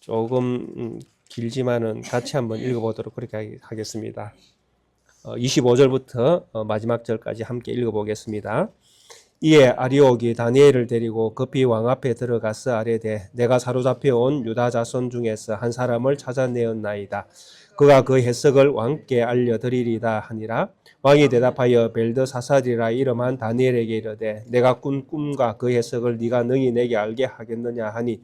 조금 길지만은 같이 한번 읽어보도록 그렇게 하겠습니다. 25절부터 마지막 절까지 함께 읽어보겠습니다. 이에 아리옥이 다니엘을 데리고 급히 왕 앞에 들어가서 아뢰되 내가 사로잡혀온 유다 자손 중에서 한 사람을 찾아내었나이다. 그가 그 해석을 왕께 알려드리리다 하니라. 왕이 대답하여 벨드사살이라 이름한 다니엘에게 이르되 내가 꾼 꿈과 그 해석을 네가 능히 내게 알게 하겠느냐 하니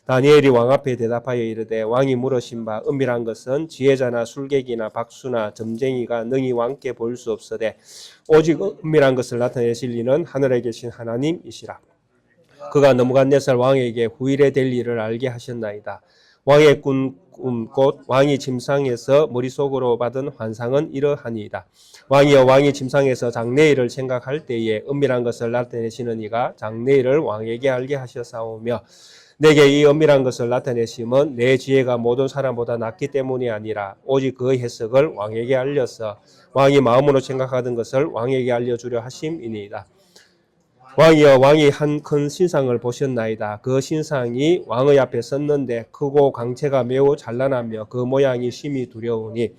다니엘이 왕 앞에 대답하여 이르되 왕이 물으신 바 은밀한 것은 지혜자나 술객이나 박수나 점쟁이가 능히 왕께 볼 수 없으되 오직 은밀한 것을 나타내실 이는 하늘에 계신 하나님이시라. 그가 느부갓네살 왕에게 후일에 될 일을 알게 하셨나이다. 왕의 꾼 곧 왕이 침상에서 머릿속으로 받은 환상은 이러하니이다. 왕이여 왕이 침상에서 장래일을 생각할 때에 은밀한 것을 나타내시는 이가 장래일을 왕에게 알게 하셨사오며 내게 이 은밀한 것을 나타내심은 내 지혜가 모든 사람보다 낫기 때문이 아니라 오직 그 해석을 왕에게 알려서 왕이 마음으로 생각하던 것을 왕에게 알려주려 하심이니이다. 왕이여 왕이 한 큰 신상을 보셨나이다. 그 신상이 왕의 앞에 섰는데 크고 광채가 매우 찬란하며 그 모양이 심히 두려우니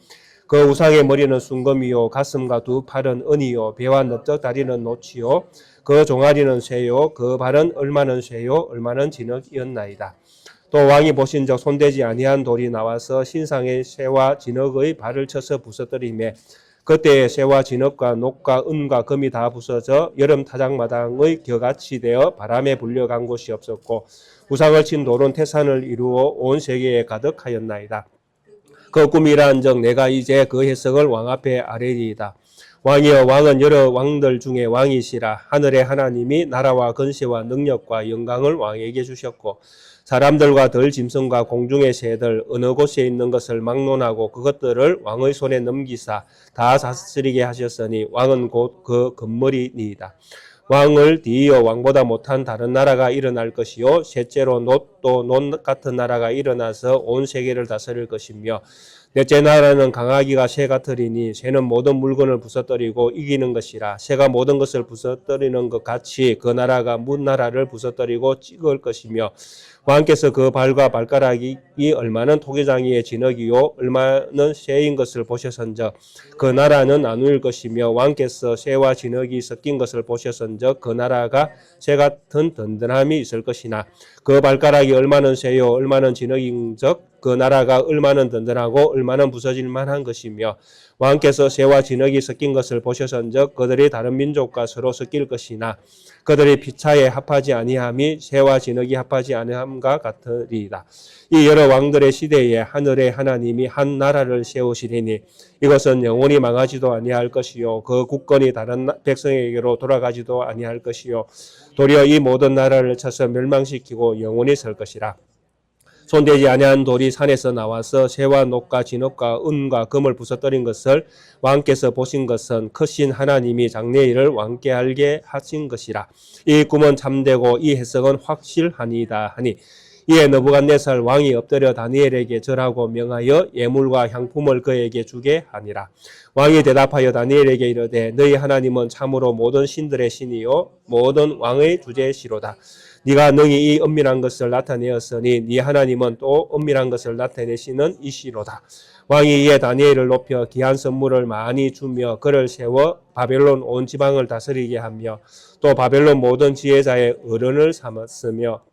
그 우상의 머리는 순금이요 가슴과 두 팔은 은이요 배와 넓적 다리는 노치요 그 종아리는 쇠요 그 발은 얼마는 쇠요 얼마는 진흙이었나이다. 또 왕이 보신 적 손대지 아니한 돌이 나와서 신상의 쇠와 진흙의 발을 쳐서 부서뜨리매 그때에 쇠와 진흙과 녹과 은과 금이 다 부서져 여름 타작마당의 겨같이 되어 바람에 불려간 곳이 없었고 우상을 친 돌은 태산을 이루어 온 세계에 가득하였나이다. 그 꿈이 이러한즉 내가 이제 그 해석을 왕 앞에 아뢰리이다. 왕이여 왕은 여러 왕들 중에 왕이시라. 하늘의 하나님이 나라와 건세와 능력과 영광을 왕에게 주셨고 사람들과 들 짐승과 공중의 새들 어느 곳에 있는 것을 막론하고 그것들을 왕의 손에 넘기사 다 다스리게 하셨으니 왕은 곧 그 금머리니이다. 왕을 뒤이어 왕보다 못한 다른 나라가 일어날 것이요 셋째로 놋도 논 같은 나라가 일어나서 온 세계를 다스릴 것이며 넷째 나라는 강하기가 새 같으리니 새는 모든 물건을 부서뜨리고 이기는 것이라. 새가 모든 것을 부서뜨리는 것 같이 그 나라가 문 나라를 부서뜨리고 찍을 것이며 왕께서 그 발과 발가락이 얼마는 토기장이의 진흙이요 얼마는 쇠인 것을 보셨은즉 그 나라는 나누일 것이며 왕께서 쇠와 진흙이 섞인 것을 보셨은즉 그 나라가 쇠 같은 든든함이 있을 것이나 그 발가락이 얼마는 쇠요 얼마는 진흙인즉 그 나라가 얼마는 든든하고 얼마는 부서질 만한 것이며 왕께서 쇠와 진흙이 섞인 것을 보셨은즉 그들이 다른 민족과 서로 섞일 것이나 그들이 피차에 합하지 아니함이 쇠와 진흙이 합하지 아니함과 같으리이다. 이 여러 왕들의 시대에 하늘의 하나님이 한 나라를 세우시리니 이것은 영원히 망하지도 아니할 것이요 그 국권이 다른 백성에게로 돌아가지도 아니할 것이요 도리어 이 모든 나라를 쳐서 멸망시키고 영원히 설 것이라. 손대지 아니한 돌이 산에서 나와서 쇠와 녹과 진흙과 은과 금을 부서뜨린 것을 왕께서 보신 것은 크신 하나님이 장래일을 왕께 알게 하신 것이라. 이 꿈은 참되고 이 해석은 확실하니이다 하니 이에 느부갓네살 왕이 엎드려 다니엘에게 절하고 명하여 예물과 향품을 그에게 주게 하니라. 왕이 대답하여 다니엘에게 이르되 너희 하나님은 참으로 모든 신들의 신이요 모든 왕의 주제시로다. 네가 능히 이 은밀한 것을 나타내었으니 네 하나님은 또 은밀한 것을 나타내시는 이시로다. 왕이 이에 다니엘을 높여 귀한 선물을 많이 주며 그를 세워 바벨론 온 지방을 다스리게 하며 또 바벨론 모든 지혜자의 어른을 삼았으며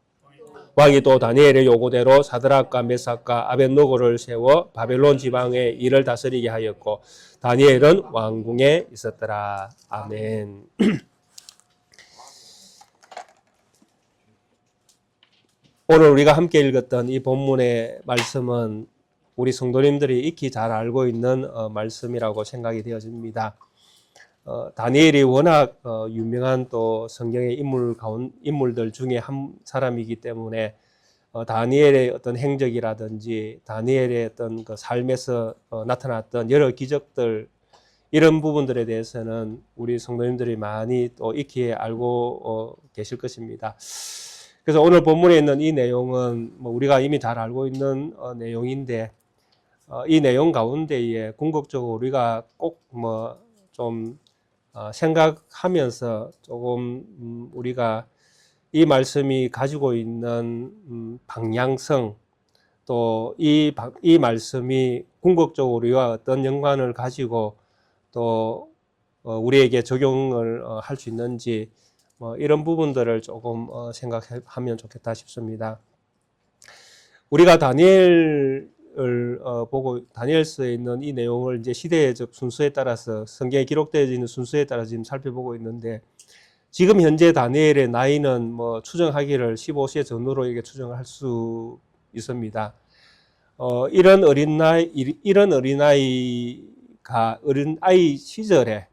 왕이 또 다니엘의 요구대로 사드락과 메삭과 아벳노고를 세워 바벨론 지방의 일을 다스리게 하였고 다니엘은 왕궁에 있었더라. 아멘. 오늘 우리가 함께 읽었던 이 본문의 말씀은 우리 성도님들이 익히 잘 알고 있는 말씀이라고 생각이 되어집니다. 다니엘이 워낙 유명한 또 성경의 인물들 중에 한 사람이기 때문에 다니엘의 어떤 행적이라든지 다니엘의 어떤 그 삶에서 나타났던 여러 기적들 이런 부분들에 대해서는 우리 성도님들이 많이 또 익히 알고 계실 것입니다. 그래서 오늘 본문에 있는 이 내용은 뭐 우리가 이미 잘 알고 있는 내용인데 이 내용 가운데에 궁극적으로 우리가 꼭 뭐 좀 생각하면서 조금 우리가 이 말씀이 가지고 있는 방향성 또 이 말씀이 궁극적으로 우리와 어떤 연관을 가지고 또 우리에게 적용을 할 수 있는지 뭐 이런 부분들을 조금 생각하면 좋겠다 싶습니다. 우리가 다니엘을 보고 다니엘서에 있는 이 내용을 이제 시대적 순서에 따라서 성경에 기록되어 있는 순서에 따라서 지금 살펴보고 있는데, 지금 현재 다니엘의 나이는 뭐 추정하기를 15세 전후로 이렇게 추정을 할 수 있습니다. 이런 어린아이 시절에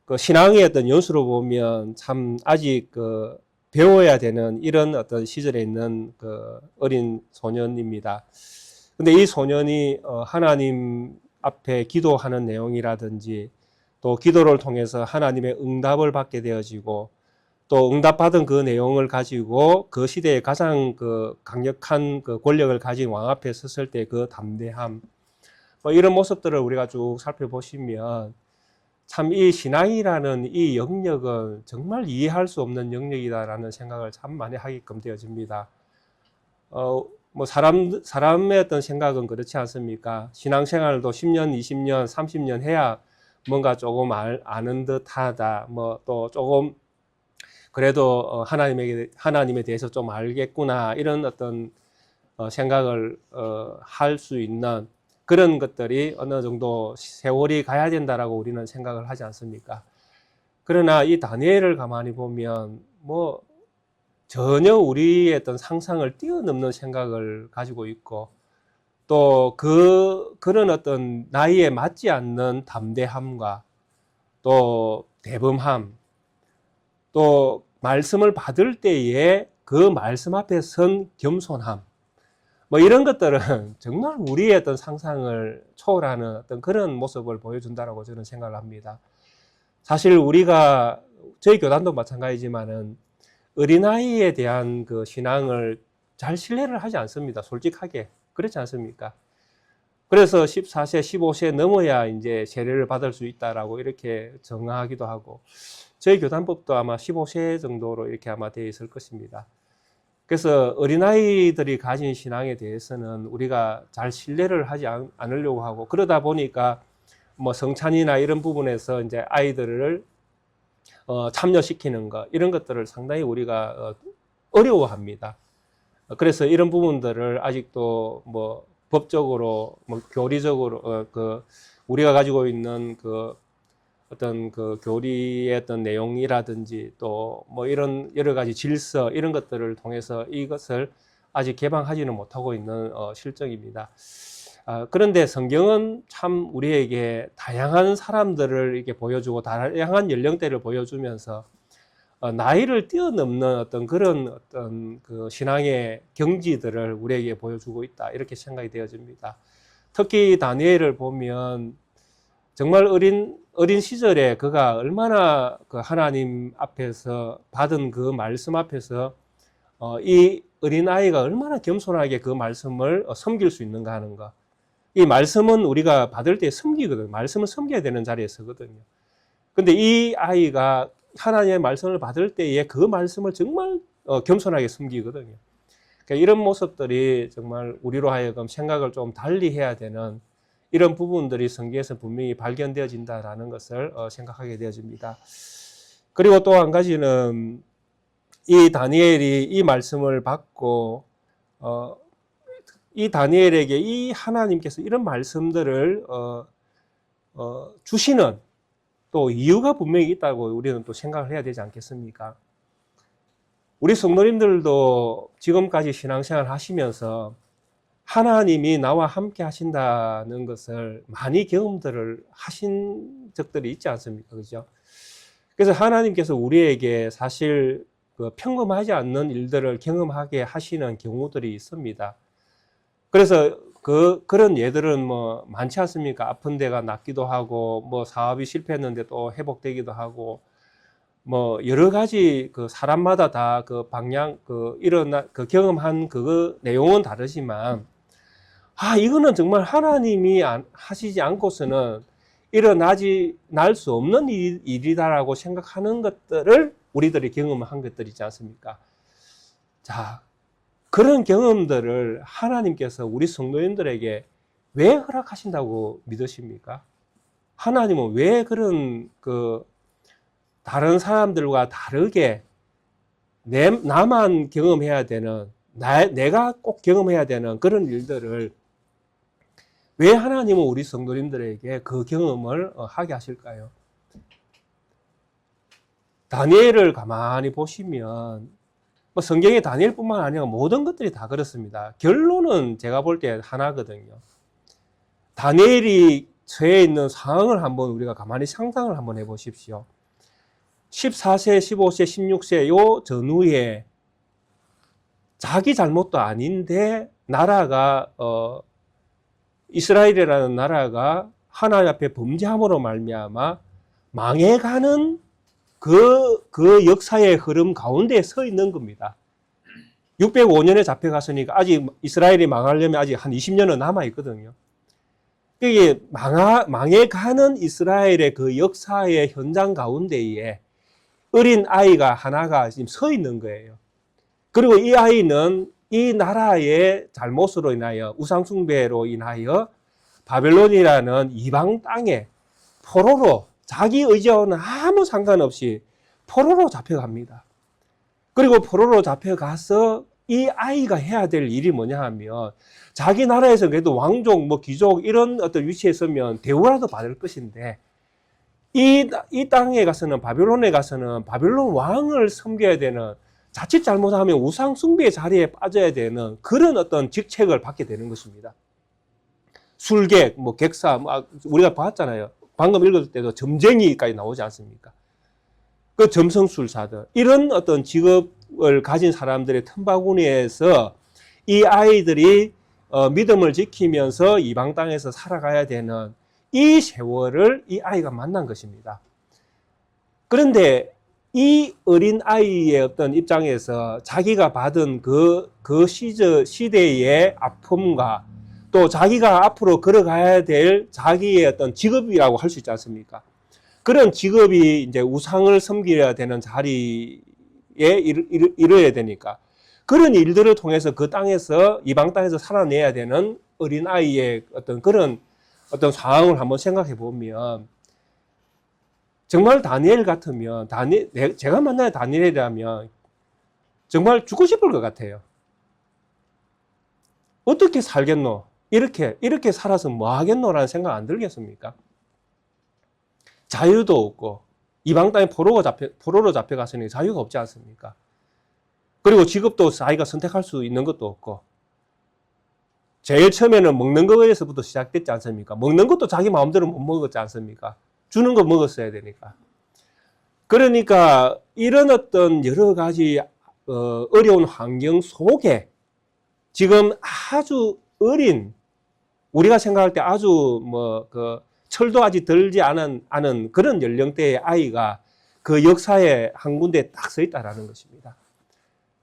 그 신앙의 어떤 연수로 보면 참 아직 배워야 되는 이런 어떤 시절에 있는 그 어린 소년입니다. 근데 이 소년이 하나님 앞에 기도하는 내용이라든지 또 기도를 통해서 하나님의 응답을 받게 되어지고 또 응답받은 그 내용을 가지고 그 시대에 가장 그 강력한 그 권력을 가진 왕 앞에 섰을 때 그 담대함, 뭐 이런 모습들을 우리가 쭉 살펴보시면 참 이 신앙이라는 이 영역은 정말 이해할 수 없는 영역이다라는 생각을 참 많이 하게끔 되어집니다. 뭐 사람의 어떤 생각은 그렇지 않습니까? 신앙생활도 10년, 20년, 30년 해야 뭔가 조금 아는 듯하다. 뭐 또 조금 그래도 하나님에 대해서 좀 알겠구나, 이런 어떤 생각을 할 수 있는 그런 것들이 어느 정도 세월이 가야 된다라고 우리는 생각을 하지 않습니까? 그러나 이 다니엘을 가만히 보면 뭐 전혀 우리의 어떤 상상을 뛰어넘는 생각을 가지고 있고, 또 그런 어떤 나이에 맞지 않는 담대함과 또 대범함, 또 말씀을 받을 때에 그 말씀 앞에 선 겸손함, 뭐 이런 것들은 정말 우리의 어떤 상상을 초월하는 어떤 그런 모습을 보여준다라고 저는 생각을 합니다. 사실 우리가 저희 교단도 마찬가지지만은 어린아이에 대한 그 신앙을 잘 신뢰를 하지 않습니다. 솔직하게. 그렇지 않습니까? 그래서 14세, 15세 넘어야 이제 세례를 받을 수 있다라고 이렇게 정하기도 하고, 저희 교단법도 아마 15세 정도로 이렇게 아마 되어 있을 것입니다. 그래서 어린아이들이 가진 신앙에 대해서는 우리가 잘 신뢰를 하지 않으려고 하고, 그러다 보니까 뭐 성찬이나 이런 부분에서 이제 아이들을 참여시키는 것, 이런 것들을 상당히 우리가 어려워합니다. 그래서 이런 부분들을 아직도 뭐 법적으로, 뭐 교리적으로 우리가 가지고 있는 그 어떤 그 교리의 어떤 내용이라든지 또 뭐 이런 여러 가지 질서, 이런 것들을 통해서 이것을 아직 개방하지는 못하고 있는 실정입니다. 그런데 성경은 참 우리에게 다양한 사람들을 이렇게 보여주고 다양한 연령대를 보여주면서 나이를 뛰어넘는 어떤 그런 어떤 그 신앙의 경지들을 우리에게 보여주고 있다, 이렇게 생각이 되어집니다. 특히 다니엘을 보면 정말 어린 시절에 그가 얼마나 그 하나님 앞에서 받은 그 말씀 앞에서 이 어린아이가 얼마나 겸손하게 그 말씀을 섬길 수 있는가 하는 것. 이 말씀은 우리가 받을 때 섬기거든요. 말씀을 섬겨야 되는 자리에 서거든요. 근데 이 아이가 하나님의 말씀을 받을 때에 그 말씀을 정말 겸손하게 섬기거든요. 그러니까 이런 모습들이 정말 우리로 하여금 생각을 좀 달리 해야 되는 이런 부분들이 성경에서 분명히 발견되어진다라는 것을 생각하게 되어집니다. 그리고 또 한 가지는 이 다니엘이 이 말씀을 받고 이 다니엘에게 이 하나님께서 이런 말씀들을 주시는 또 이유가 분명히 있다고 우리는 또 생각을 해야 되지 않겠습니까? 우리 성도님들도 지금까지 신앙생활 하시면서 하나님이 나와 함께 하신다는 것을 많이 경험들을 하신 적들이 있지 않습니까? 그죠? 그래서 하나님께서 우리에게 사실 그 평범하지 않는 일들을 경험하게 하시는 경우들이 있습니다. 그래서 그런 예들은 뭐 많지 않습니까? 아픈 데가 낫기도 하고, 뭐 사업이 실패했는데 또 회복되기도 하고, 뭐 여러 가지 그 사람마다 다 그 방향, 그 경험한 그 내용은 다르지만, 이거는 정말 하나님이 하시지 않고서는 날 수 없는 일이다라고 생각하는 것들을 우리들이 경험한 것들이지 않습니까? 자, 그런 경험들을 하나님께서 우리 성도님들에게 왜 허락하신다고 믿으십니까? 하나님은 왜 그런 다른 사람들과 다르게 나만 경험해야 되는, 내가 꼭 경험해야 되는 그런 일들을 왜 하나님은 우리 성도님들에게 그 경험을 하게 하실까요? 다니엘을 가만히 보시면 성경에 다니엘뿐만 아니라 모든 것들이 다 그렇습니다. 결론은 제가 볼 때 하나거든요. 다니엘이 처해 있는 상황을 한번 우리가 가만히 상상을 한번 해보십시오. 14세, 15세, 16세 요 전후에 자기 잘못도 아닌데 나라가 이스라엘이라는 나라가 하나님 앞에 범죄함으로 말미암아 망해가는 그 역사의 흐름 가운데 서 있는 겁니다. 605년에 잡혀갔으니까 아직 이스라엘이 망하려면 아직 한 20년은 남아있거든요. 이게 망해가는 이스라엘의 그 역사의 현장 가운데에 어린 아이가 하나가 지금 서 있는 거예요. 그리고 이 아이는 이 나라의 잘못으로 인하여 우상숭배로 인하여 바벨론이라는 이방 땅에 포로로 자기 의지와는 아무 상관없이 포로로 잡혀갑니다. 그리고 포로로 잡혀가서 이 아이가 해야 될 일이 뭐냐 하면 자기 나라에서 그래도 왕족, 귀족 이런 어떤 위치에 있으면 대우라도 받을 것인데 이 땅에 가서는 바벨론에 가서는 바벨론 왕을 섬겨야 되는 자칫 잘못하면 우상 숭배의 자리에 빠져야 되는 그런 어떤 직책을 받게 되는 것입니다. 술객, 객사, 우리가 봤잖아요. 방금 읽을 때도 점쟁이까지 나오지 않습니까? 그 점성술사들 이런 어떤 직업을 가진 사람들의 틈바구니에서 이 아이들이 믿음을 지키면서 이방 땅에서 살아가야 되는 이 세월을 이 아이가 만난 것입니다. 그런데 이 어린 아이의 어떤 입장에서 자기가 받은 그 시대의 아픔과 또 자기가 앞으로 걸어가야 될 자기의 어떤 직업이라고 할 수 있지 않습니까? 그런 직업이 이제 우상을 섬겨야 되는 자리에 이르러야 되니까 그런 일들을 통해서 그 땅에서 이방 땅에서 살아내야 되는 어린 아이의 어떤 그런 어떤 상황을 한번 생각해 보면 정말 다니엘 같으면 제가 만난 다니엘이라면 정말 죽고 싶을 것 같아요. 어떻게 살겠노? 이렇게 살아서 뭐 하겠노라는 생각 안 들겠습니까? 자유도 없고 이방 땅에 포로로 잡혀갔으니 자유가 없지 않습니까? 그리고 직업도 자기가 선택할 수 있는 것도 없고 제일 처음에는 먹는 거에서부터 시작됐지 않습니까? 먹는 것도 자기 마음대로 못 먹었지 않습니까? 주는 거 먹었어야 되니까. 그러니까 이런 어떤 여러 가지 어려운 환경 속에 지금 아주 어린 우리가 생각할 때 아주 철도 아직 들지 않은 그런 연령대의 아이가 그 역사의 한 군데에 딱 서 있다라는 것입니다.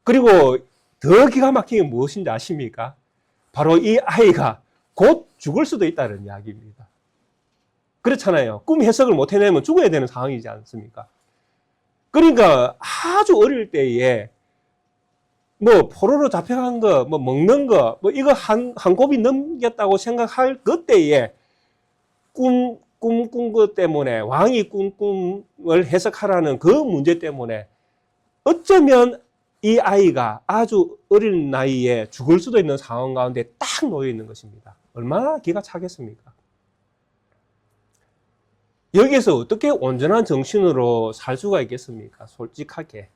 그리고 더 기가 막힌 게 무엇인지 아십니까? 바로 이 아이가 곧 죽을 수도 있다는 이야기입니다. 그렇잖아요. 꿈 해석을 못 해내면 죽어야 되는 상황이지 않습니까? 그러니까 아주 어릴 때에 포로로 잡혀간 거, 먹는 거, 이거 한 곱이 넘겼다고 생각할 그때에 꿈꾼 것 때문에, 왕이 꿈을 해석하라는 그 문제 때문에 어쩌면 이 아이가 아주 어린 나이에 죽을 수도 있는 상황 가운데 딱 놓여 있는 것입니다. 얼마나 기가 차겠습니까? 여기에서 어떻게 온전한 정신으로 살 수가 있겠습니까? 솔직하게.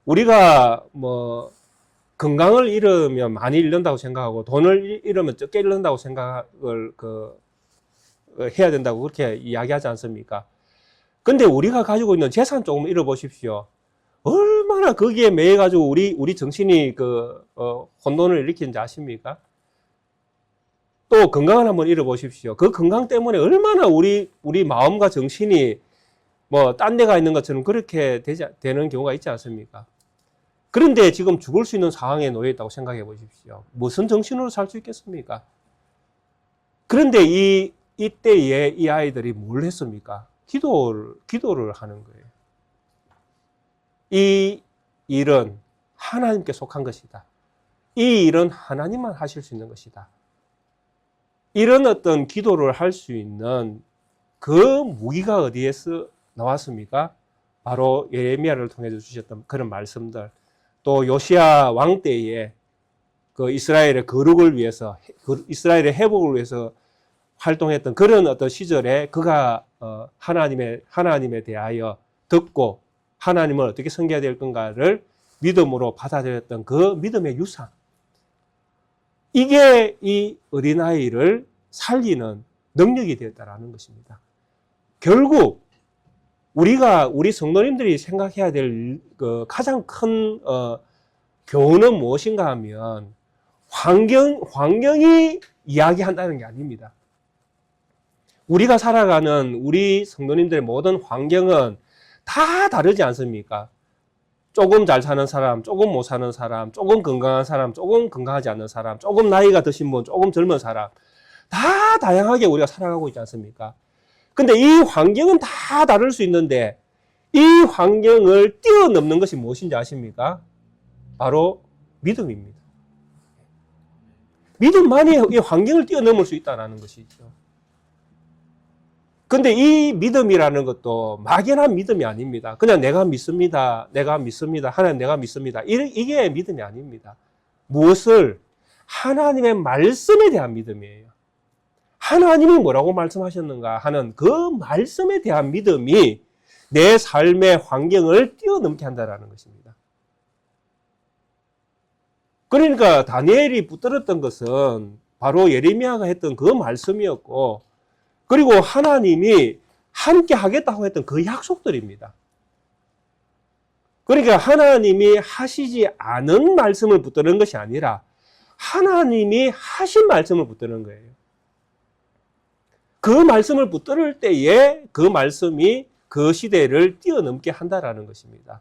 우리가 건강을 잃으면 많이 잃는다고 생각하고 돈을 잃으면 적게 잃는다고 생각을 해야 된다고 그렇게 이야기하지 않습니까? 근데 우리가 가지고 있는 재산 조금 잃어보십시오. 얼마나 거기에 매여가지고 우리 정신이 혼돈을 일으키는지 아십니까? 또 건강을 한번 잃어보십시오. 그 건강 때문에 얼마나 우리 마음과 정신이 딴 데가 있는 것처럼 그렇게 되는 경우가 있지 않습니까? 그런데 지금 죽을 수 있는 상황에 놓여 있다고 생각해 보십시오. 무슨 정신으로 살 수 있겠습니까? 그런데 이때에 이 아이들이 뭘 했습니까? 기도를 하는 거예요. 이 일은 하나님께 속한 것이다. 이 일은 하나님만 하실 수 있는 것이다. 이런 어떤 기도를 할 수 있는 그 무기가 어디에서 나왔습니까? 바로 예레미야를 통해서 주셨던 그런 말씀들, 또 요시야 왕 때에 그 이스라엘의 거룩을 위해서, 이스라엘의 회복을 위해서 활동했던 그런 어떤 시절에 그가 하나님에 대하여 듣고 하나님을 어떻게 섬겨야 될 건가를 믿음으로 받아들였던 그 믿음의 유산. 이게 이 어린아이를 살리는 능력이 되었다라는 것입니다. 결국 우리 성도님들이 생각해야 될 그 가장 큰 교훈은 무엇인가 하면 환경이 이야기한다는 게 아닙니다. 우리가 살아가는 우리 성도님들의 모든 환경은 다 다르지 않습니까? 조금 잘 사는 사람, 조금 못 사는 사람, 조금 건강한 사람, 조금 건강하지 않는 사람, 조금 나이가 드신 분, 조금 젊은 사람, 다 다양하게 우리가 살아가고 있지 않습니까? 근데 이 환경은 다 다를 수 있는데 이 환경을 뛰어넘는 것이 무엇인지 아십니까? 바로 믿음입니다. 믿음만이 이 환경을 뛰어넘을 수 있다는 것이죠. 근데 이 믿음이라는 것도 막연한 믿음이 아닙니다. 그냥 내가 믿습니다. 하나님 내가 믿습니다. 이게 믿음이 아닙니다. 무엇을? 하나님의 말씀에 대한 믿음이에요. 하나님이 뭐라고 말씀하셨는가 하는 그 말씀에 대한 믿음이 내 삶의 환경을 뛰어넘게 한다는 것입니다. 그러니까 다니엘이 붙들었던 것은 바로 예레미야가 했던 그 말씀이었고, 그리고 하나님이 함께 하겠다고 했던 그 약속들입니다. 그러니까 하나님이 하시지 않은 말씀을 붙드는 것이 아니라 하나님이 하신 말씀을 붙드는 거예요. 그 말씀을 붙들 때에 그 말씀이 그 시대를 뛰어넘게 한다라는 것입니다.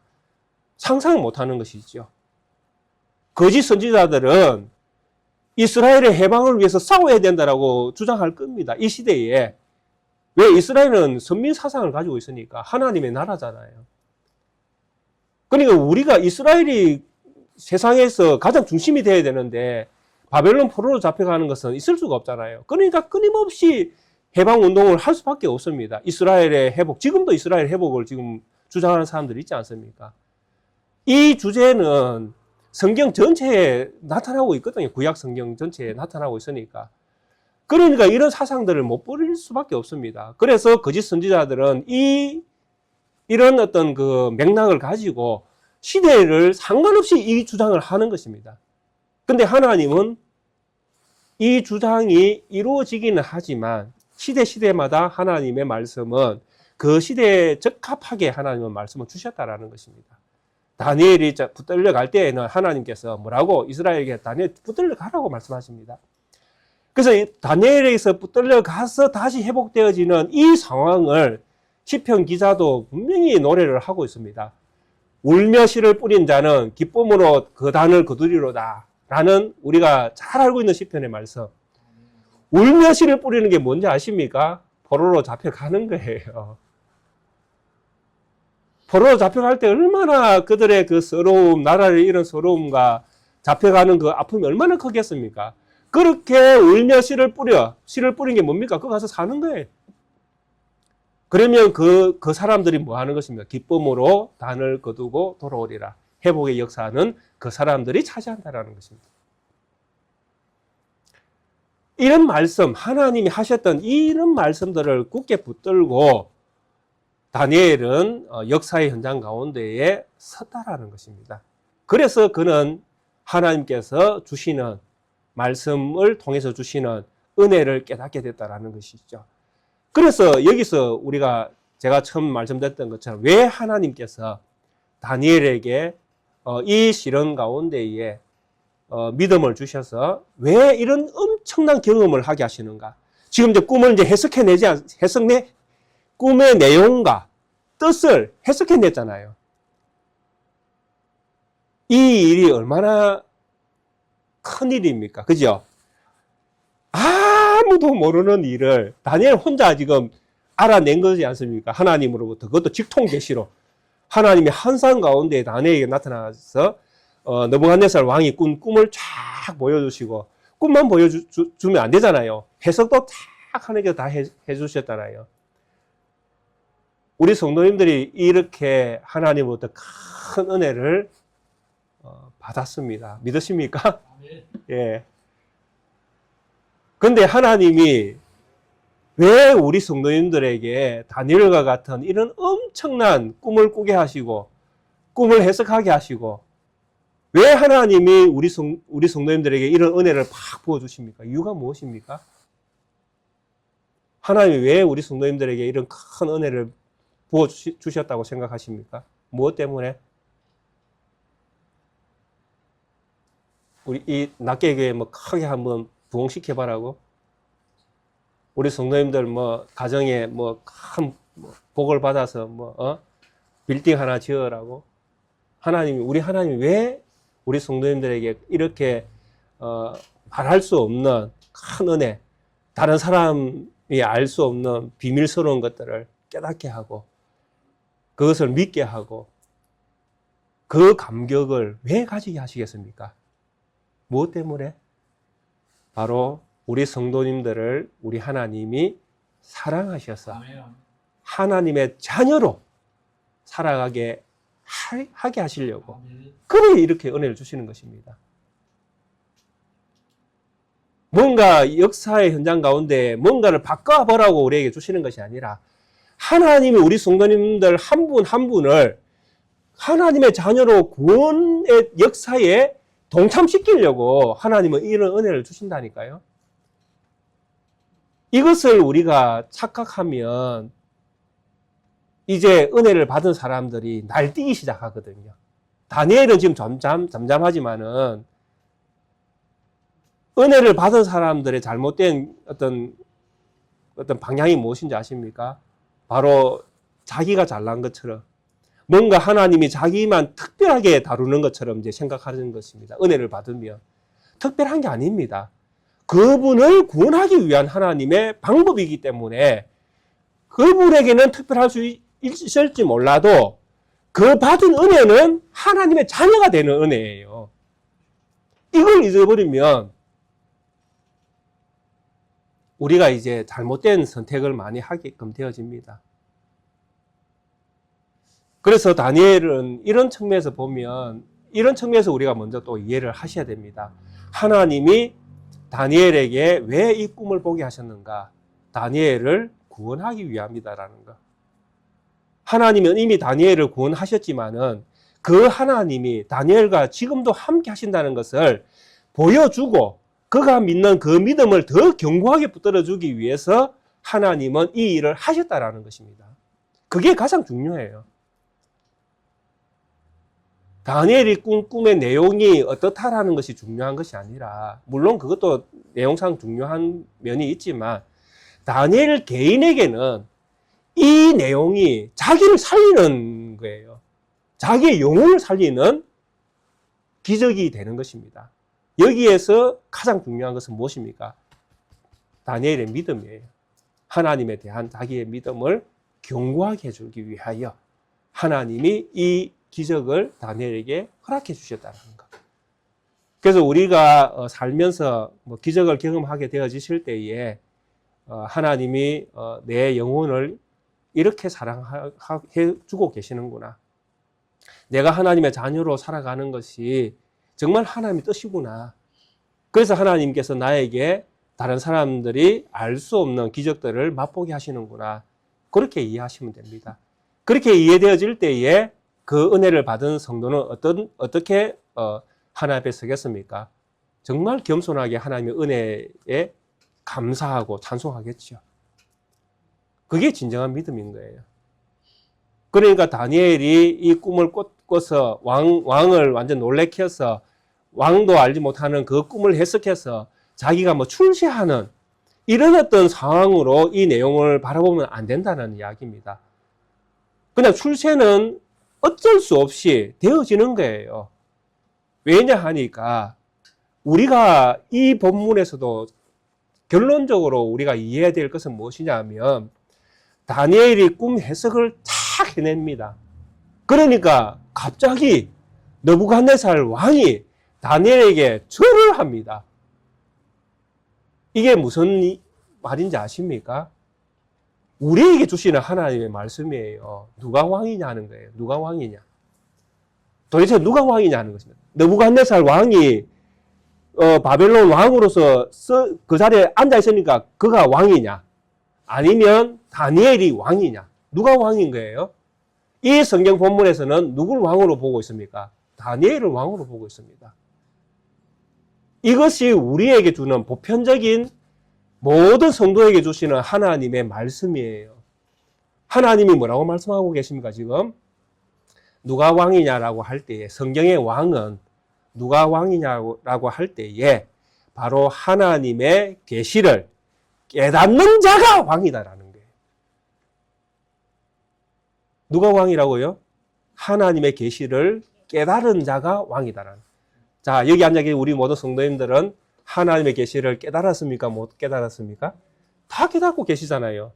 상상 못하는 것이죠. 거짓 선지자들은 이스라엘의 해방을 위해서 싸워야 된다라고 주장할 겁니다. 이 시대에. 왜? 이스라엘은 선민 사상을 가지고 있으니까. 하나님의 나라잖아요. 그러니까 우리가 이스라엘이 세상에서 가장 중심이 되어야 되는데 바벨론 포로로 잡혀가는 것은 있을 수가 없잖아요. 그러니까 끊임없이 해방 운동을 할 수밖에 없습니다. 이스라엘의 회복, 지금도 이스라엘 회복을 지금 주장하는 사람들이 있지 않습니까? 이 주제는 성경 전체에 나타나고 있거든요. 구약 성경 전체에 나타나고 있으니까. 그러니까 이런 사상들을 못 버릴 수밖에 없습니다. 그래서 거짓 선지자들은 이런 어떤 그 맥락을 가지고 시대를 상관없이 이 주장을 하는 것입니다. 근데 하나님은 이 주장이 이루어지기는 하지만 시대마다 하나님의 말씀은 그 시대에 적합하게 하나님은 말씀을 주셨다라는 것입니다. 다니엘이 붙들려 갈 때에는 하나님께서 뭐라고 이스라엘에게 다니엘 붙들려 가라고 말씀하십니다. 그래서 다니엘에게서 붙들려 가서 다시 회복되어지는 이 상황을 시편 기자도 분명히 노래를 하고 있습니다. 울며 씨를 뿌린 자는 기쁨으로 그 단을 거두리로다 라는 우리가 잘 알고 있는 시편의 말씀. 울며 씨를 뿌리는 게 뭔지 아십니까? 포로로 잡혀가는 거예요. 포로로 잡혀갈 때 얼마나 그들의 그 서러움, 나라를 잃은 서러움과 잡혀가는 그 아픔이 얼마나 크겠습니까? 그렇게 울며 씨를 뿌린 게 뭡니까? 그거 가서 사는 거예요. 그러면 그 사람들이 뭐 하는 것입니까? 기쁨으로 단을 거두고 돌아오리라. 회복의 역사는 그 사람들이 차지한다라는 것입니다. 이런 말씀, 하나님이 하셨던 이런 말씀들을 굳게 붙들고 다니엘은 역사의 현장 가운데에 섰다라는 것입니다. 그래서 그는 하나님께서 주시는 말씀을 통해서 주시는 은혜를 깨닫게 됐다라는 것이죠. 그래서 여기서 제가 처음 말씀드렸던 것처럼 왜 하나님께서 다니엘에게 이 시련 가운데에 믿음을 주셔서 왜 이런 엄청난 경험을 하게 하시는가? 지금 이제 꿈을 이제 꿈의 내용과 뜻을 해석해냈잖아요. 이 일이 얼마나 큰 일입니까? 그죠? 아무도 모르는 일을 다니엘 혼자 지금 알아낸 거지 않습니까? 하나님으로부터. 그것도 직통 계시로. 하나님이 환상 가운데 다니엘에게 나타나서 느부갓네살 왕이 꾼 꿈을 쫙 보여주시고 꿈만 보여주면 안 되잖아요. 해석도 쫙 하는 게 다 해주셨잖아요. 우리 성도님들이 이렇게 하나님으로부터 큰 은혜를 받았습니다. 믿으십니까? 예. 근데 하나님이 왜 우리 성도님들에게 다니엘과 같은 이런 엄청난 꿈을 꾸게 하시고 꿈을 해석하게 하시고 왜 하나님이 우리 성도님들에게 이런 은혜를 팍 부어주십니까? 이유가 무엇입니까? 하나님이 왜 우리 성도님들에게 이런 큰 은혜를 부어주셨다고 생각하십니까? 무엇 때문에? 우리 이 낱개교회 뭐 크게 한번 부흥시켜봐라고? 우리 성도님들 뭐 가정에 뭐 큰 복을 받아서 빌딩 하나 지으라고? 우리 하나님이 왜 우리 성도님들에게 이렇게 말할 수 없는 큰 은혜, 다른 사람이 알 수 없는 비밀스러운 것들을 깨닫게 하고 그것을 믿게 하고 그 감격을 왜 가지게 하시겠습니까? 무엇 때문에? 바로 우리 성도님들을 우리 하나님이 사랑하셔서 하나님의 자녀로 살아가게 하게 하시려고 그래 이렇게 은혜를 주시는 것입니다. 뭔가 역사의 현장 가운데 뭔가를 바꿔보라고 우리에게 주시는 것이 아니라 하나님이 우리 성도님들 한 분 한 분을 하나님의 자녀로 구원의 역사에 동참시키려고 하나님은 이런 은혜를 주신다니까요. 이것을 우리가 착각하면 이제 은혜를 받은 사람들이 날뛰기 시작하거든요. 다니엘은 지금 잠잠하지만은 은혜를 받은 사람들의 잘못된 어떤 방향이 무엇인지 아십니까? 바로 자기가 잘난 것처럼 뭔가 하나님이 자기만 특별하게 다루는 것처럼 이제 생각하는 것입니다. 은혜를 받으면 특별한 게 아닙니다. 그분을 구원하기 위한 하나님의 방법이기 때문에 그분에게는 특별할 수 있을지 몰라도 그 받은 은혜는 하나님의 자녀가 되는 은혜예요. 이걸 잊어버리면 우리가 이제 잘못된 선택을 많이 하게끔 되어집니다. 그래서 다니엘은 이런 측면에서 보면 이런 측면에서 우리가 먼저 또 이해를 하셔야 됩니다. 하나님이 다니엘에게 왜 이 꿈을 보게 하셨는가? 다니엘을 구원하기 위함이다라는 것. 하나님은 이미 다니엘을 구원하셨지만은 그 하나님이 다니엘과 지금도 함께 하신다는 것을 보여주고 그가 믿는 그 믿음을 더 견고하게 붙들어주기 위해서 하나님은 이 일을 하셨다라는 것입니다. 그게 가장 중요해요. 다니엘이 꾼 꿈의 내용이 어떻다라는 것이 중요한 것이 아니라 물론 그것도 내용상 중요한 면이 있지만 다니엘 개인에게는 이 내용이 자기를 살리는 거예요. 자기의 영혼을 살리는 기적이 되는 것입니다. 여기에서 가장 중요한 것은 무엇입니까? 다니엘의 믿음이에요. 하나님에 대한 자기의 믿음을 견고하게 해주기 위하여 하나님이 이 기적을 다니엘에게 허락해 주셨다는 것. 그래서 우리가 살면서 기적을 경험하게 되어지실 때에 하나님이 내 영혼을 이렇게 사랑해 주고 계시는구나. 내가 하나님의 자녀로 살아가는 것이 정말 하나님의 뜻이구나. 그래서 하나님께서 나에게 다른 사람들이 알 수 없는 기적들을 맛보게 하시는구나. 그렇게 이해하시면 됩니다. 그렇게 이해되어질 때에 그 은혜를 받은 성도는 어떻게 하나님 앞에 서겠습니까? 정말 겸손하게 하나님의 은혜에 감사하고 찬송하겠죠. 그게 진정한 믿음인 거예요. 그러니까 다니엘이 이 꿈을 꿔서 왕을 완전 놀래켜서 왕도 알지 못하는 그 꿈을 해석해서 자기가 출세하는 이런 어떤 상황으로 이 내용을 바라보면 안 된다는 이야기입니다. 그냥 출세는 어쩔 수 없이 되어지는 거예요. 왜냐 하니까 우리가 이 본문에서도 결론적으로 우리가 이해해야 될 것은 무엇이냐 하면 다니엘이 꿈 해석을 탁 해냅니다. 그러니까 갑자기 느부갓네살 왕이 다니엘에게 절을 합니다. 이게 무슨 말인지 아십니까? 우리에게 주시는 하나님의 말씀이에요. 누가 왕이냐 하는 거예요. 누가 왕이냐. 도대체 누가 왕이냐 하는 것입니다. 느부갓네살 왕이 바벨론 왕으로서 그 자리에 앉아 있으니까 그가 왕이냐? 아니면 다니엘이 왕이냐? 누가 왕인 거예요? 이 성경 본문에서는 누굴 왕으로 보고 있습니까? 다니엘을 왕으로 보고 있습니다. 이것이 우리에게 주는 보편적인 모든 성도에게 주시는 하나님의 말씀이에요. 하나님이 뭐라고 말씀하고 계십니까, 지금? 누가 왕이냐라고 할 때에, 성경의 왕은 누가 왕이냐라고 할 때에 바로 하나님의 계시를 깨닫는 자가 왕이다라는 거예요. 누가 왕이라고요? 하나님의 계시를 깨달은 자가 왕이다라는. 자, 여기 앉아 계신 우리 모든 성도님들은 하나님의 계시를 깨달았습니까? 못 깨달았습니까? 다 깨닫고 계시잖아요.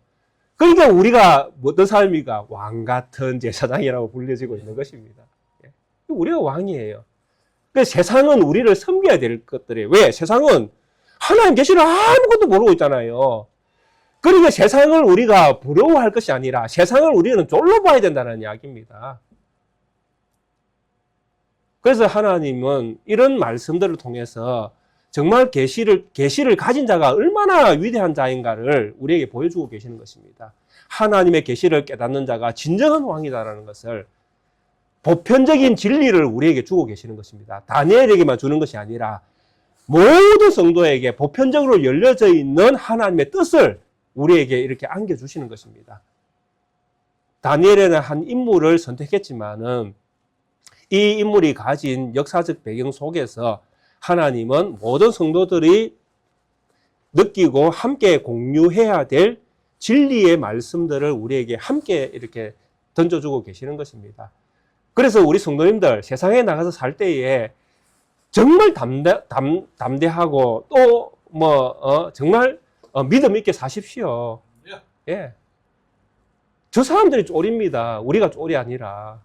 그러니까 우리가 어떤 삶입니까? 왕 같은 제사장이라고 불려지고 있는 것입니다. 우리가 왕이에요. 그래서 세상은 우리를 섬겨야 될 것들이에요. 왜? 세상은 하나님 계시를 아무것도 모르고 있잖아요. 그러니까 세상을 우리가 부러워할 것이 아니라 세상을 우리는 쫄로 봐야 된다는 이야기입니다. 그래서 하나님은 이런 말씀들을 통해서 정말 계시를 가진 자가 얼마나 위대한 자인가를 우리에게 보여주고 계시는 것입니다. 하나님의 계시를 깨닫는 자가 진정한 왕이다라는 것을, 보편적인 진리를 우리에게 주고 계시는 것입니다. 다니엘에게만 주는 것이 아니라 모든 성도에게 보편적으로 열려져 있는 하나님의 뜻을 우리에게 이렇게 안겨주시는 것입니다. 다니엘에는 한 인물을 선택했지만은 이 인물이 가진 역사적 배경 속에서 하나님은 모든 성도들이 느끼고 함께 공유해야 될 진리의 말씀들을 우리에게 함께 이렇게 던져주고 계시는 것입니다. 그래서 우리 성도님들 세상에 나가서 살 때에 정말 담대하고 또 정말 믿음 있게 사십시오. 예. 저 사람들이 쫄입니다. 우리가 쫄이 아니라.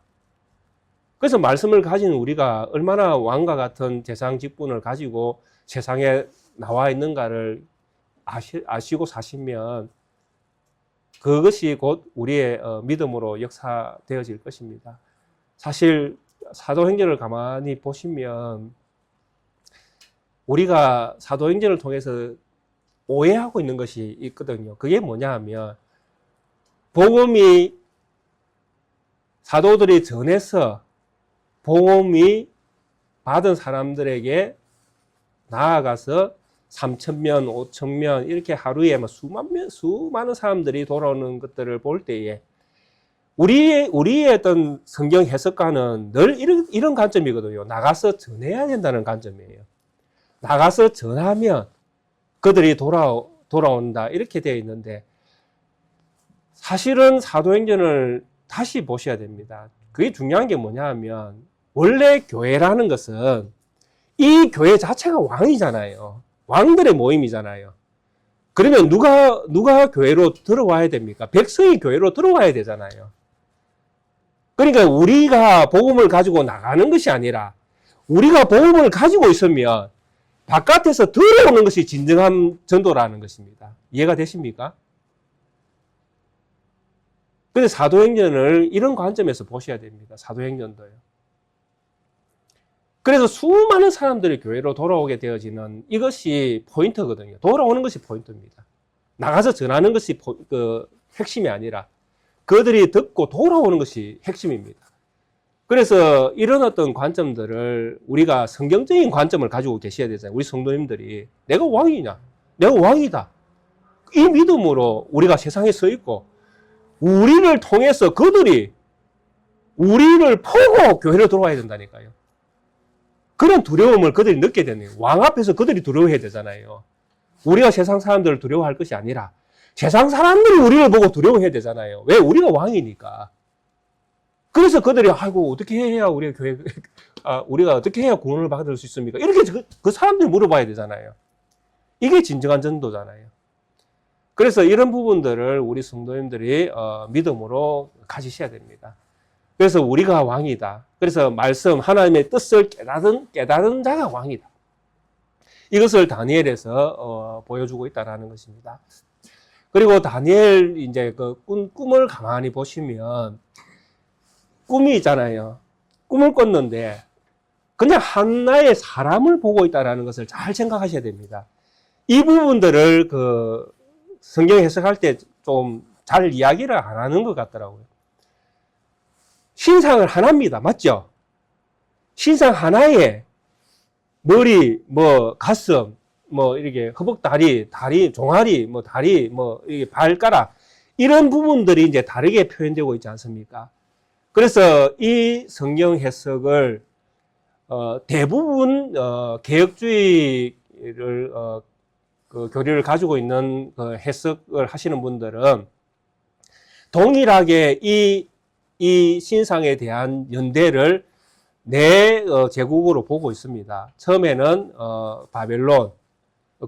그래서 말씀을 가진 우리가 얼마나 왕과 같은 재상 직분을 가지고 세상에 나와 있는가를 아시고 사시면 그것이 곧 우리의 믿음으로 역사되어질 것입니다. 사실 사도행전을 가만히 보시면 우리가 사도행전을 통해서 오해하고 있는 것이 있거든요. 그게 뭐냐 하면 복음이 사도들이 전해서 복음이 받은 사람들에게 나아가서 3,000명, 5,000명 이렇게 하루에 수많은 사람들이 돌아오는 것들을 볼 때에 우리의 어떤 성경 해석가는 늘 이런 관점이거든요. 나가서 전해야 된다는 관점이에요. 나가서 전하면 그들이 돌아온다 이렇게 되어 있는데 사실은 사도행전을 다시 보셔야 됩니다. 그게 중요한 게 뭐냐 하면 원래 교회라는 것은 이 교회 자체가 왕이잖아요. 왕들의 모임이잖아요. 그러면 누가 교회로 들어와야 됩니까? 백성이 교회로 들어와야 되잖아요. 그러니까 우리가 복음을 가지고 나가는 것이 아니라 우리가 복음을 가지고 있으면 바깥에서 들어오는 것이 진정한 전도라는 것입니다. 이해가 되십니까? 근데 사도행전을 이런 관점에서 보셔야 됩니다. 사도행전도요. 그래서 수많은 사람들이 교회로 돌아오게 되어지는 이것이 포인트거든요. 돌아오는 것이 포인트입니다. 나가서 전하는 것이 핵심이 아니라 그들이 듣고 돌아오는 것이 핵심입니다. 그래서 이런 어떤 관점들을 우리가 성경적인 관점을 가지고 계셔야 되잖아요. 우리 성도님들이 내가 왕이냐? 내가 왕이다. 이 믿음으로 우리가 세상에 서 있고 우리를 통해서 그들이 우리를 보고 교회로 들어와야 된다니까요. 그런 두려움을 그들이 느끼게 되네요. 왕 앞에서 그들이 두려워해야 되잖아요. 우리가 세상 사람들을 두려워할 것이 아니라 세상 사람들이 우리를 보고 두려워해야 되잖아요. 왜? 우리가 왕이니까. 그래서 그들이 아이고 어떻게 해야 우리가 우리가 어떻게 해야 구원을 받을 수 있습니까? 이렇게 그 사람들이 물어봐야 되잖아요. 이게 진정한 전도잖아요. 그래서 이런 부분들을 우리 성도님들이 믿음으로 가지셔야 됩니다. 그래서 우리가 왕이다. 그래서 말씀, 하나님의 뜻을 깨달은 자가 왕이다. 이것을 다니엘에서 보여주고 있다라는 것입니다. 그리고 다니엘 이제 그 꿈을 가만히 보시면 꿈이 있잖아요. 꿈을 꿨는데 그냥 하나의 사람을 보고 있다라는 것을 잘 생각하셔야 됩니다. 이 부분들을 그 성경 해석할 때 좀 잘 이야기를 안 하는 것 같더라고요. 신상을 하나입니다. 맞죠? 신상 하나에 머리, 뭐 가슴, 뭐 이렇게 허벅다리, 다리, 종아리, 뭐 다리, 뭐 이게 발가락 이런 부분들이 이제 다르게 표현되고 있지 않습니까? 그래서 이 성경 해석을 대부분 개혁주의를 그 교리를 가지고 있는 그 해석을 하시는 분들은 동일하게 이 신상에 대한 연대를 네 제국으로 보고 있습니다. 처음에는 바벨론,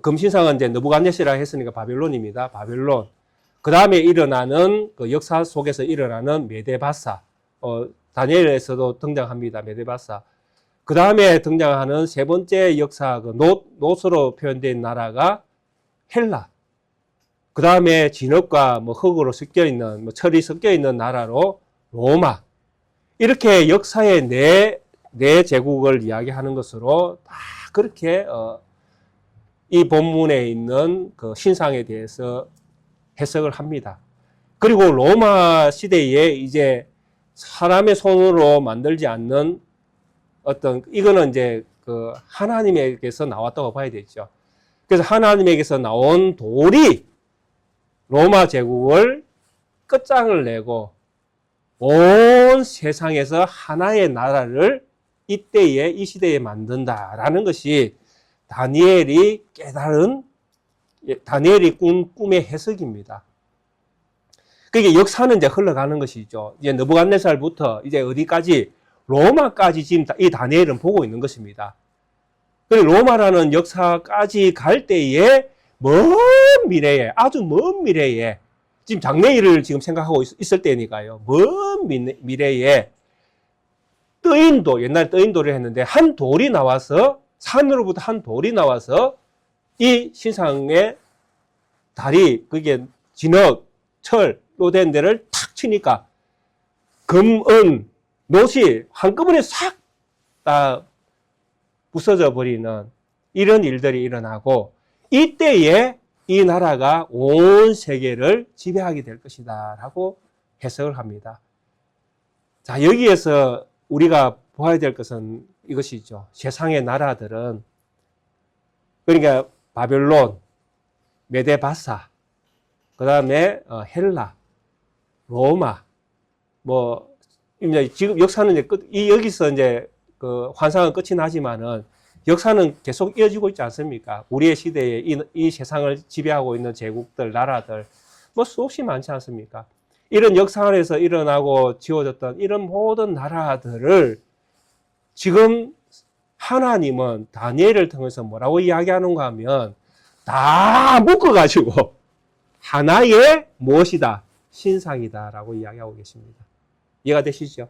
금신상은 이제 느부갓네살이라 했으니까 바벨론입니다. 바벨론. 그 다음에 일어나는 그 역사 속에서 일어나는 메데바사, 다니엘에서도 등장합니다. 메데바사. 그 다음에 등장하는 세 번째 역사, 그 노스로 표현된 나라가 헬라. 그 다음에 진흙과 뭐 흙으로 섞여 있는, 뭐 철이 섞여 있는 나라로 로마. 이렇게 역사의 네 제국을 이야기하는 것으로 다 그렇게 이 본문에 있는 그 신상에 대해서 해석을 합니다. 그리고 로마 시대에 이제 사람의 손으로 만들지 않는 이거는 이제 그 하나님에게서 나왔다고 봐야 되죠. 그래서 하나님에게서 나온 돌이 로마 제국을 끝장을 내고 온 세상에서 하나의 나라를 이때에 이 시대에 만든다라는 것이 다니엘이 꿈의 해석입니다. 그게 역사는 이제 흘러가는 것이죠. 이제 느부갓네살부터 이제 어디까지 로마까지 지금 이 다니엘은 보고 있는 것입니다. 그리고 로마라는 역사까지 갈 때에 먼 미래에, 아주 먼 미래에, 지금 장래일을 지금 생각하고 있을 때니까요. 먼 미래에 뜨인도, 옛날에 뜨인도를 했는데 한 돌이 나와서, 산으로부터 한 돌이 나와서 이 신상의 다리, 그게 진흙, 철로 된 데를 탁 치니까 금, 은, 노시 한꺼번에 싹 다 부서져 버리는 이런 일들이 일어나고 이때에 이 나라가 온 세계를 지배하게 될 것이다 라고 해석을 합니다. 자, 여기에서 우리가 보아야 될 것은 이것이죠. 세상의 나라들은 그러니까 바벨론, 메데바사, 그 다음에 헬라, 로마, 뭐 이제 지금 역사는 이제 여기서 이제 그 환상은 끝이 나지만은 역사는 계속 이어지고 있지 않습니까? 우리의 시대에 이 세상을 지배하고 있는 제국들, 나라들, 뭐 수없이 많지 않습니까? 이런 역사 안에서 일어나고 지어졌던 이런 모든 나라들을 지금 하나님은 다니엘을 통해서 뭐라고 이야기하는가 하면 다 묶어가지고 하나의 무엇이다? 신상이다라고 이야기하고 계십니다. 이해가 되시죠?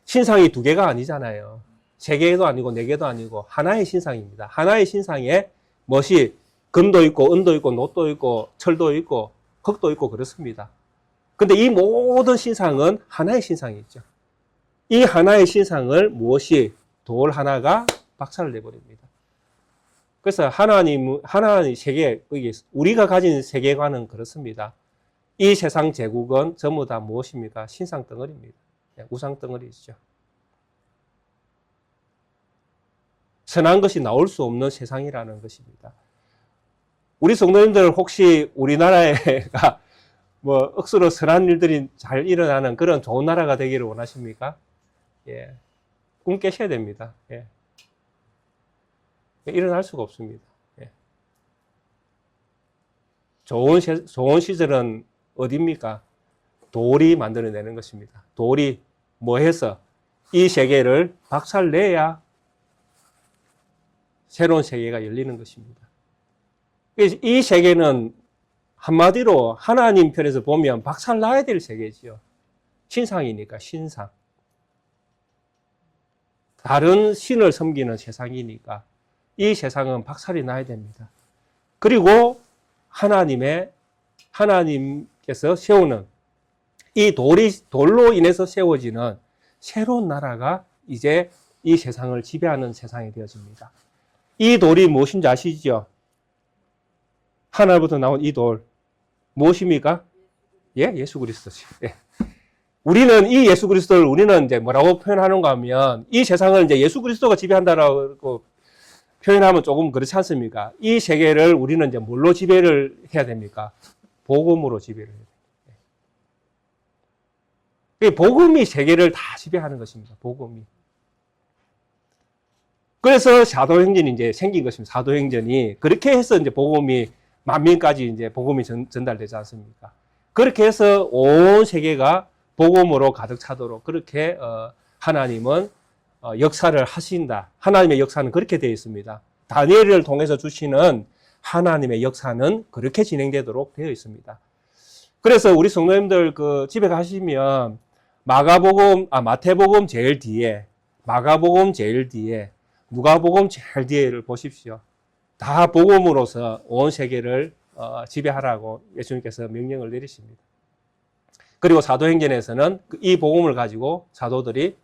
신상이 두 개가 아니잖아요. 세 개도 아니고 네 개도 아니고 하나의 신상입니다. 하나의 신상에 무엇이 금도 있고 은도 있고 놋도 있고 철도 있고 흙도 있고 그렇습니다. 근데 이 모든 신상은 하나의 신상이죠. 이 하나의 신상을 무엇이 돌 하나가 박살을 내버립니다. 그래서 하나님 세계, 우리가 가진 세계관은 그렇습니다. 이 세상 제국은 전부 다 무엇입니까? 신상 덩어리입니다. 우상 덩어리죠. 선한 것이 나올 수 없는 세상이라는 것입니다. 우리 성도님들 혹시 우리나라가 뭐 억수로 선한 일들이 잘 일어나는 그런 좋은 나라가 되기를 원하십니까? 예. 꿈 깨셔야 됩니다. 예. 일어날 수가 없습니다. 예. 좋은 시절은 어디입니까? 돌이 만들어내는 것입니다. 돌이 뭐 해서 이 세계를 박살내야 새로운 세계가 열리는 것입니다. 이 세계는 한마디로 하나님 편에서 보면 박살나야 될 세계지요. 신상이니까 신상. 다른 신을 섬기는 세상이니까 이 세상은 박살이 나야 됩니다. 그리고 하나님께서 세우는 이 돌로 인해서 세워지는 새로운 나라가 이제 이 세상을 지배하는 세상이 되어집니다. 이 돌이 무엇인지 아시죠? 하늘부터 나온 이 돌. 무엇입니까? 예, 예수 그리스도죠. 예. 우리는 이 예수 그리스도를 우리는 이제 뭐라고 표현하는가 하면 이 세상을 이제 예수 그리스도가 지배한다라고 표현하면 조금 그렇지 않습니까? 이 세계를 우리는 이제 뭘로 지배를 해야 됩니까? 복음으로 지배를 해야 돼요. 복음이 세계를 다 지배하는 것입니다. 복음이. 그래서 사도행전이 이제 생긴 것입니다. 사도행전이 그렇게 해서 이제 복음이 만민까지 이제 복음이 전달되지 않습니까? 그렇게 해서 온 세계가 복음으로 가득 차도록 그렇게 하나님은 역사를 하신다. 하나님의 역사는 그렇게 되어 있습니다. 다니엘을 통해서 주시는 하나님의 역사는 그렇게 진행되도록 되어 있습니다. 그래서 우리 성도님들 그 집에 가시면 마태복음 제일 뒤에, 마가복음 제일 뒤에, 누가복음 제일 뒤에를 보십시오. 다 복음으로서 온 세계를 지배하라고 예수님께서 명령을 내리십니다. 그리고 사도행전에서는 이 복음을 가지고 사도들이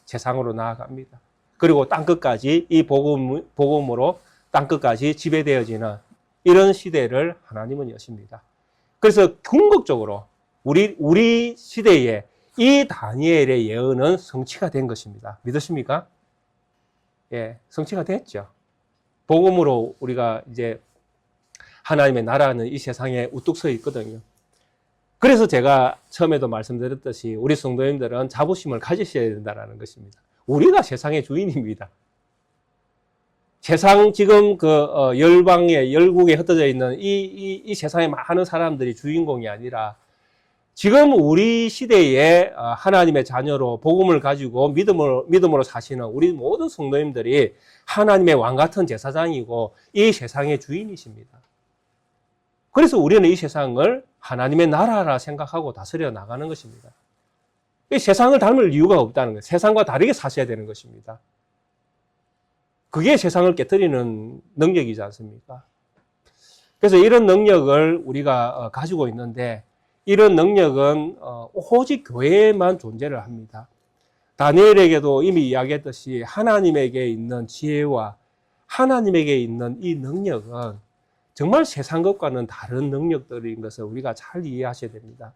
세상으로 나아갑니다. 그리고 땅끝까지 이 복음으로 땅끝까지 지배되어지는 이런 시대를 하나님은 여십니다. 그래서 궁극적으로 우리 시대에 이 다니엘의 예언은 성취가 된 것입니다. 믿으십니까? 예, 성취가 됐죠. 복음으로 우리가 이제 하나님의 나라는 이 세상에 우뚝 서 있거든요. 그래서 제가 처음에도 말씀드렸듯이 우리 성도님들은 자부심을 가지셔야 된다는 것입니다. 우리가 세상의 주인입니다. 세상 지금 열국에 흩어져 있는 이 세상에 많은 사람들이 주인공이 아니라 지금 우리 시대에 하나님의 자녀로 복음을 가지고 믿음으로 사시는 우리 모든 성도님들이 하나님의 왕 같은 제사장이고 이 세상의 주인이십니다. 그래서 우리는 이 세상을 하나님의 나라라 생각하고 다스려 나가는 것입니다. 이 세상을 닮을 이유가 없다는 거예요. 세상과 다르게 사셔야 되는 것입니다. 그게 세상을 깨뜨리는 능력이지 않습니까? 그래서 이런 능력을 우리가 가지고 있는데 이런 능력은 오직 교회에만 존재를 합니다. 다니엘에게도 이미 이야기했듯이 하나님에게 있는 지혜와 하나님에게 있는 이 능력은 정말 세상 것과는 다른 능력들인 것을 우리가 잘 이해하셔야 됩니다.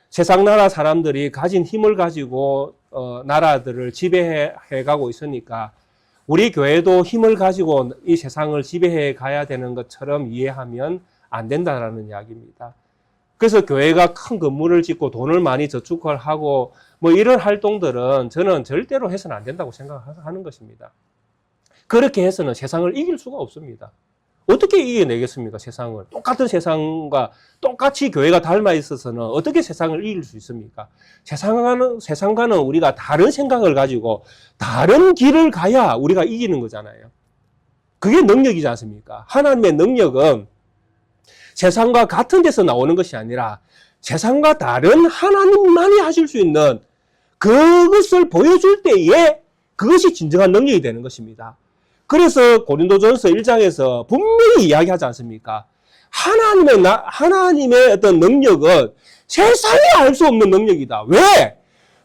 세상 나라 사람들이 가진 힘을 가지고 나라들을 지배해 가고 있으니까 우리 교회도 힘을 가지고 이 세상을 지배해 가야 되는 것처럼 이해하면 안 된다라는 이야기입니다. 그래서 교회가 큰 건물을 짓고 돈을 많이 저축을 하고 뭐 이런 활동들은 저는 절대로 해서는 안 된다고 생각하는 것입니다. 그렇게 해서는 세상을 이길 수가 없습니다. 어떻게 이겨내겠습니까? 세상을. 똑같은 세상과 똑같이 교회가 닮아 있어서는 어떻게 세상을 이길 수 있습니까? 세상과는 우리가 다른 생각을 가지고 다른 길을 가야 우리가 이기는 거잖아요. 그게 능력이지 않습니까? 하나님의 능력은 세상과 같은 데서 나오는 것이 아니라 세상과 다른 하나님만이 하실 수 있는 그것을 보여줄 때에 그것이 진정한 능력이 되는 것입니다. 그래서 고린도전서 1장에서 분명히 이야기하지 않습니까? 하나님의 어떤 능력은 세상에 알 수 없는 능력이다. 왜?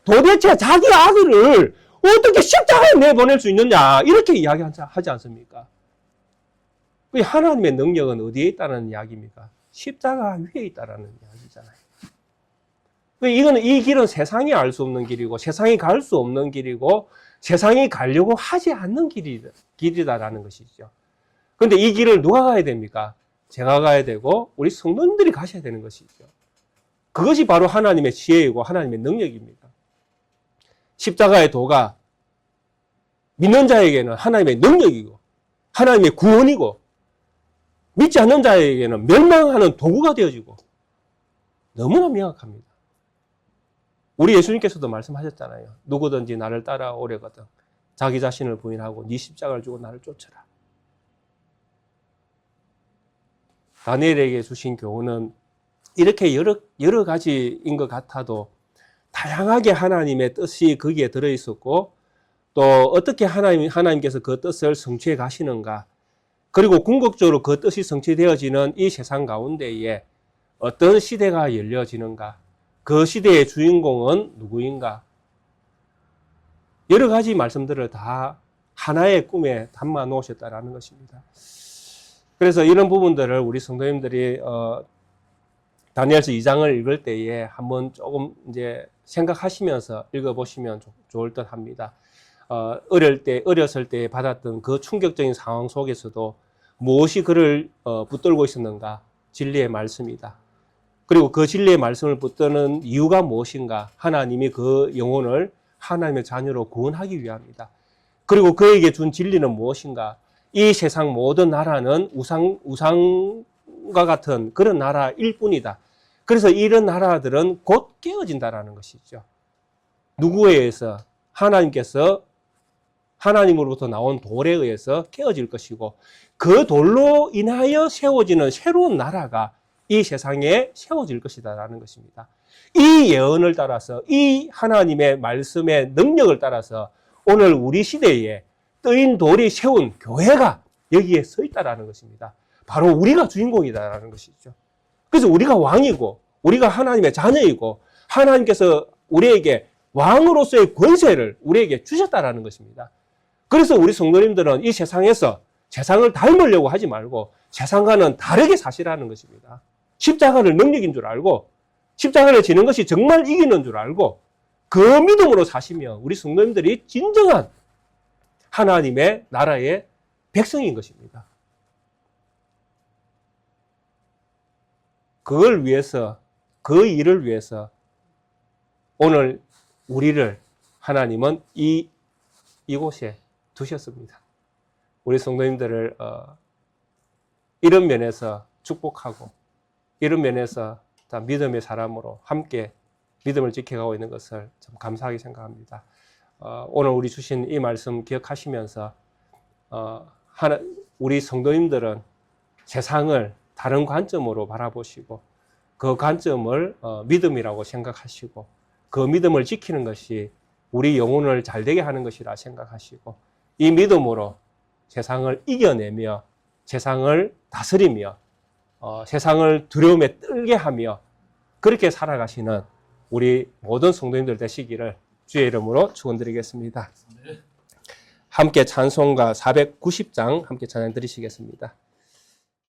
도대체 자기 아들을 어떻게 십자가에 내보낼 수 있느냐? 이렇게 이야기하지 않습니까? 하나님의 능력은 어디에 있다는 이야기입니까? 십자가 위에 있다는 이야기잖아요. 이 길은 세상이 알 수 없는 길이고 세상이 갈 수 없는 길이고 세상이 가려고 하지 않는 길이다라는 것이죠. 그런데 이 길을 누가 가야 됩니까? 제가 가야 되고 우리 성도님들이 가셔야 되는 것이죠. 그것이 바로 하나님의 지혜이고 하나님의 능력입니다. 십자가의 도가 믿는 자에게는 하나님의 능력이고 하나님의 구원이고 믿지 않는 자에게는 멸망하는 도구가 되어지고 너무나 명확합니다. 우리 예수님께서도 말씀하셨잖아요. 누구든지 나를 따라오려거든 자기 자신을 부인하고 네 십자가를 주고 나를 쫓으라. 다니엘에게 주신 교훈은 이렇게 여러 가지인 것 같아도 다양하게 하나님의 뜻이 거기에 들어 있었고 또 어떻게 하나님께서 그 뜻을 성취해 가시는가, 그리고 궁극적으로 그 뜻이 성취되어지는 이 세상 가운데에 어떤 시대가 열려지는가, 그 시대의 주인공은 누구인가, 여러 가지 말씀들을 다 하나의 꿈에 담아 놓으셨다라는 것입니다. 그래서 이런 부분들을 우리 성도님들이 다니엘서 2장을 읽을 때에 한번 조금 이제 생각하시면서 읽어보시면 좋을 듯 합니다. 어렸을 때 받았던 그 충격적인 상황 속에서도 무엇이 그를 붙들고 있었는가? 진리의 말씀이다. 그리고 그 진리의 말씀을 붙드는 이유가 무엇인가? 하나님이 그 영혼을 하나님의 자녀로 구원하기 위함이다. 그리고 그에게 준 진리는 무엇인가? 이 세상 모든 나라는 우상과 같은 그런 나라일 뿐이다. 그래서 이런 나라들은 곧 깨어진다라는 것이죠. 누구에 의해서? 하나님께서 하나님으로부터 나온 돌에 의해서 깨어질 것이고, 그 돌로 인하여 세워지는 새로운 나라가 이 세상에 세워질 것이다라는 것입니다. 이 예언을 따라서, 이 하나님의 말씀의 능력을 따라서 오늘 우리 시대에 뜨인 돌이 세운 교회가 여기에 서 있다라는 것입니다. 바로 우리가 주인공이다라는 것이죠. 그래서 우리가 왕이고 우리가 하나님의 자녀이고 하나님께서 우리에게 왕으로서의 권세를 우리에게 주셨다라는 것입니다. 그래서 우리 성도님들은 이 세상에서 세상을 닮으려고 하지 말고 세상과는 다르게 사시라는 것입니다. 십자가를 능력인 줄 알고 십자가를 지는 것이 정말 이기는 줄 알고 그 믿음으로 사시면 우리 성도님들이 진정한 하나님의 나라의 백성인 것입니다. 그걸 위해서, 그 일을 위해서 오늘 우리를 하나님은 이곳에 두셨습니다. 우리 성도님들을 이런 면에서 축복하고 이런 면에서 다 믿음의 사람으로 함께 믿음을 지켜가고 있는 것을 참 감사하게 생각합니다. 오늘 우리 주신 이 말씀 기억하시면서 우리 성도님들은 세상을 다른 관점으로 바라보시고 그 관점을 믿음이라고 생각하시고 그 믿음을 지키는 것이 우리 영혼을 잘되게 하는 것이라 생각하시고 이 믿음으로 세상을 이겨내며 세상을 다스리며 세상을 두려움에 떨게 하며 그렇게 살아가시는 우리 모든 성도님들 되시기를 주의 이름으로 축원드리겠습니다. 함께 찬송가 490장 함께 찬양 드리시겠습니다.